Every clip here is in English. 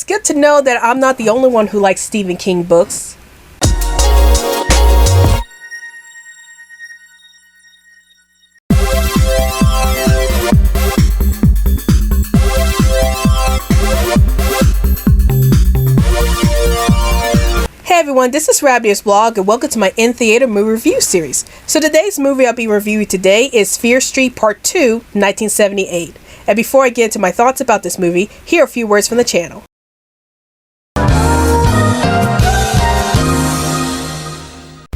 it's good to know that I'm not the only one who likes Stephen King books. Hey everyone, this is Rabbit's Blog and welcome to my in-theater movie review series. So today's movie I'll be reviewing today is Fear Street Part 2, 1978. And before I get into my thoughts about this movie, here are a few words from the channel.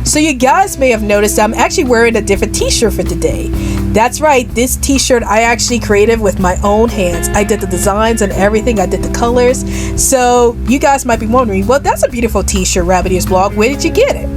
So you guys may have noticed I'm actually wearing a different t-shirt for today. That's right, this t-shirt I actually created with my own hands. I did the designs and everything, I did the colors. So you guys might be wondering, well, that's a beautiful t-shirt, Rabbit Ears Blog, where did you get it?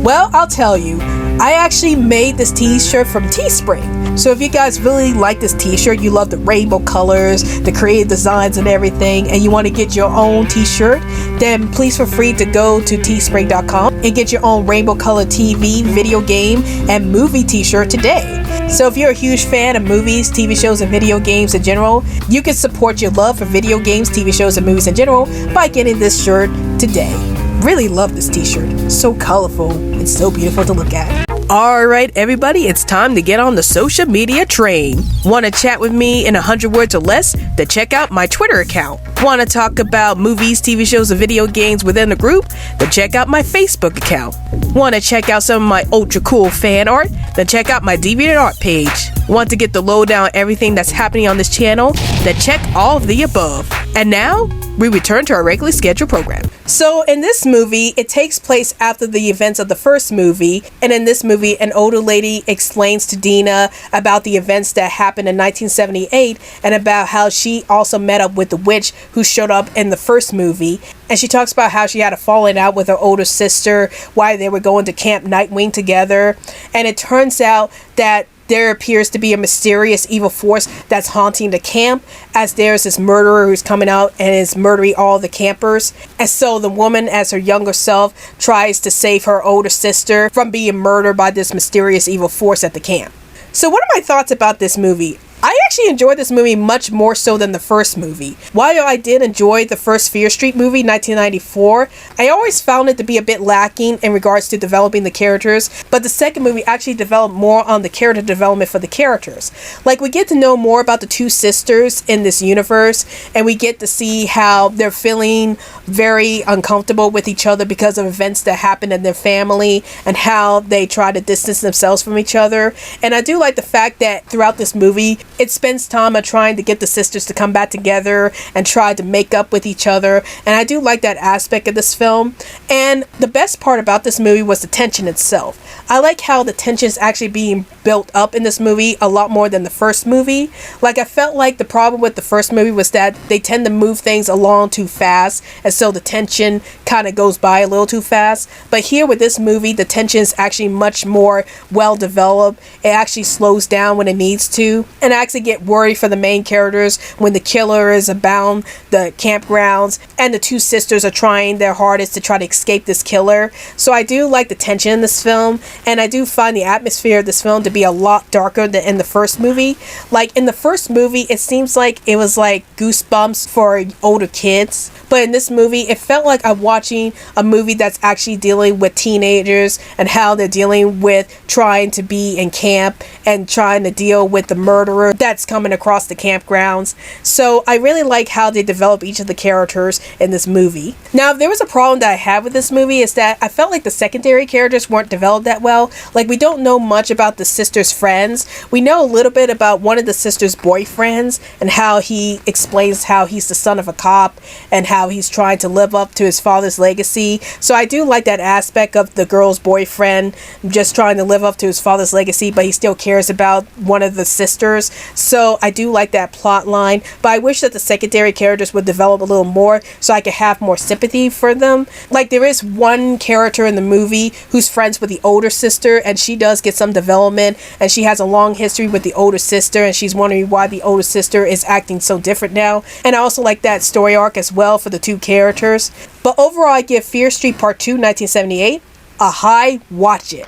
Well, I'll tell you, I actually made this t-shirt from Teespring. So if you guys really like this t-shirt, you love the rainbow colors, the creative designs and everything, and you want to get your own t-shirt, then please feel free to go to teespring.com and get your own rainbow color TV, video game, and movie t-shirt today. So if you're a huge fan of movies, TV shows, and video games in general, you can support your love for video games, TV shows, and movies in general by getting this shirt today. Really love this t-shirt. So colorful and so beautiful to look at. Alright everybody, it's time to get on the social media train. Want to chat with me in 100 words or less? Then check out my Twitter account. Want to talk about movies, TV shows, and video games within the group? Then check out my Facebook account. Want to check out some of my ultra cool fan art? Then check out my DeviantArt page. Want to get the lowdown on everything that's happening on this channel? Then check all of the above. And now, we return to our regularly scheduled program. So in this movie, it takes place after the events of the first movie, and in this movie, an older lady explains to Dina about the events that happened in 1978 and about how she also met up with the witch who showed up in the first movie. And she talks about how she had a falling out with her older sister, why they were going to Camp Nightwing together, and it turns out that there appears to be a mysterious evil force that's haunting the camp, as there's this murderer who's coming out and is murdering all the campers. And so the woman, as her younger self, tries to save her older sister from being murdered by this mysterious evil force at the camp. So what are my thoughts about this movie? I actually enjoyed this movie much more so than the first movie. While I did enjoy the first Fear Street movie, 1994, I always found it to be a bit lacking in regards to developing the characters, but the second movie actually developed more on the character development for the characters. Like, we get to know more about the two sisters in this universe, and we get to see how they're feeling very uncomfortable with each other because of events that happen in their family, and how they try to distance themselves from each other. And I do like the fact that throughout this movie, it spends time on trying to get the sisters to come back together and try to make up with each other. And I do like that aspect of this film. And the best part about this movie was the tension itself. I like how the tension is actually being built up in this movie a lot more than the first movie. Like, I felt like the problem with the first movie was that they tend to move things along too fast, and so the tension kind of goes by a little too fast. But here with this movie, the tension is actually much more well developed. It actually slows down when it needs to. And I actually get worried for the main characters when the killer is abound the campgrounds and the two sisters are trying their hardest to try to escape this killer. So I do like the tension in this film, and I do find the atmosphere of this film to be a lot darker than in the first movie. Like, in the first movie, it seems like it was like Goosebumps for older kids, but in this movie, it felt like I'm watching a movie that's actually dealing with teenagers and how they're dealing with trying to be in camp and trying to deal with the murderer that's coming across the campgrounds. So I really like how they develop each of the characters in this movie. Now, if there was a problem that I had with this movie, is that I felt like the secondary characters weren't developed that well. Like, we don't know much about the sisters' friends. We know a little bit about one of the sisters' boyfriends and how he explains how he's the son of a cop and how he's trying to live up to his father's legacy. So I do like that aspect of the girl's boyfriend just trying to live up to his father's legacy, but he still cares about one of the sisters. So I do like that plot line, but I wish that the secondary characters would develop a little more so I could have more sympathy for them. Like, there is one character in the movie who's friends with the older sister, and she does get some development, and she has a long history with the older sister, and she's wondering why the older sister is acting so different now. And I also like that story arc as well for the two characters. But overall, I give Fear Street Part 2, 1978 a high watch it.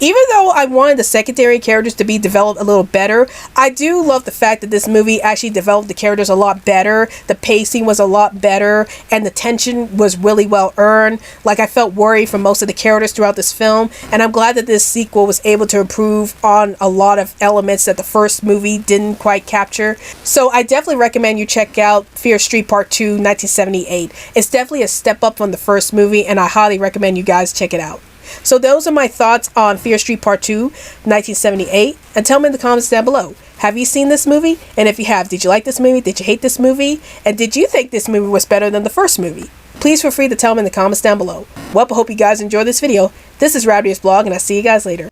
Even though I wanted the secondary characters to be developed a little better, I do love the fact that this movie actually developed the characters a lot better. The pacing was a lot better, and the tension was really well earned. Like, I felt worried for most of the characters throughout this film, and I'm glad that this sequel was able to improve on a lot of elements that the first movie didn't quite capture. So I definitely recommend you check out Fear Street Part 2, 1978. It's definitely a step up from the first movie, and I highly recommend you guys check it out. So those are my thoughts on Fear Street Part 2, 1978. And tell me in the comments down below, have you seen this movie? And if you have, did you like this movie? Did you hate this movie? And did you think this movie was better than the first movie? Please feel free to tell me in the comments down below. Well, I hope you guys enjoyed this video. This is Rabbit's Blog, and I'll see you guys later.